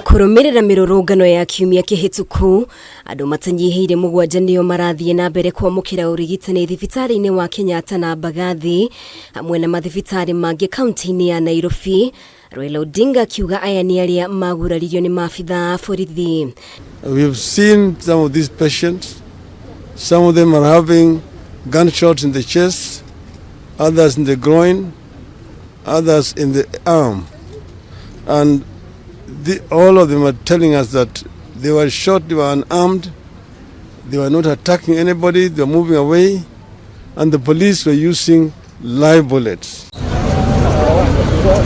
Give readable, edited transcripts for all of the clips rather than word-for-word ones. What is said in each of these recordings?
Kũrũmĩrĩra mĩrũrũngano ya kiumia kĩhĩtũku, andũ matanyihiire mũgwanja nĩo marathiĩ na mbere kwamũkĩra ũrigitani thibitarĩ-inĩ wa Kenyatta na Mbagathi hamwe na mathibitarĩ mangĩ kaunti-inĩ ya Nairobi. Raila Odinga akiuga aya nĩ arĩa maguraririo nĩ maabitha a borithi. We have seen some of these patients. Some of them are having gunshots in the chest, others in the groin, others in the arm. And all of them are telling us that they were shot, they were unarmed, they were not attacking anybody, they were moving away, and the police were using live bullets.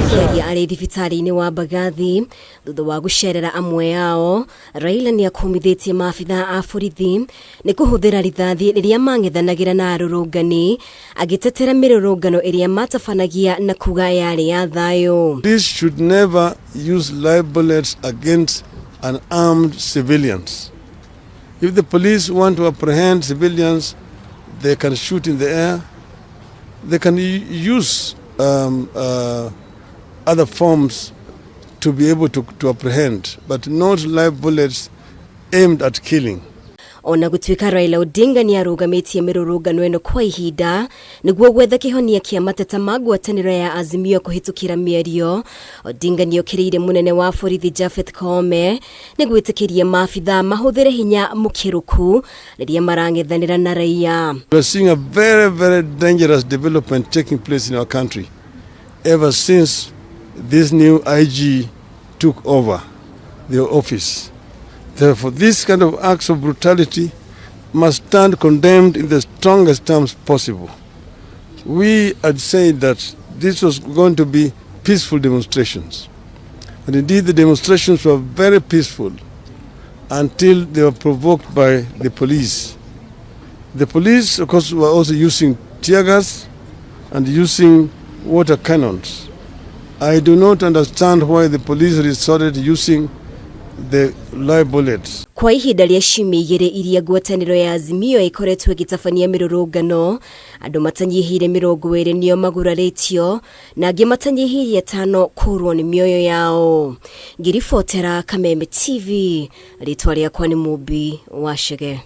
Kĩaria arĩ thibitarĩ-inĩ wa Mbagathi thutha wa gũcerera amwe ao, Raila nĩ akumithĩtie maabitha a borithi nĩ kũhũthĩra rithathi rĩrĩa mang'ethanagĩra na arũrũngani, agĩtetera mĩrũrũngano ĩrĩa matabanagia na kuga yarĩ ya thayũ. Police should never use live bullets against unarmed civilians. If the police want to apprehend civilians, they can shoot in the air, they can use other forms to be able to apprehend, but not live bullets aimed at killing. Ona gũtuĩka Raila Odinga nĩ arũgamĩtie mĩrũrũngano ĩno kwa ihinda nĩguo gwetha kĩhonia kĩa mateta ma ngwatanĩro ya AZIMIO kũhĩtũkĩra mĩario, Odinga nĩ okĩrĩire mũnene wa borithi Japhet Koome nĩ gwĩtĩkĩria maabitha mahũthĩre hinya mũkĩrũku rĩrĩa marang'ethanĩra na raia. We are seeing a very, very dangerous development taking place in our country ever since this new IG took over the office. Therefore, this kind of acts of brutality must stand condemned in the strongest terms possible. We had said that this was going to be peaceful demonstrations. And indeed, the demonstrations were very peaceful until they were provoked by the police. The police, of course, were also using tear gas and using water cannons. I do not understand why the police resorted to using the live bullets. Kwa ihinda rĩa ciumia igĩrĩ iria ngwatanĩro ya AZIMIO ĩkoretwo ĩgĩtabania mĩrũrũngano, andũ matanyihiire 20 nĩo magurarĩtio na angĩ matanyihiire 5 kũrwo nĩ mĩoyo yao. Ngĩribotera Kameme TV, rĩtwa rĩakwa nĩ Mũmbi wa Chege.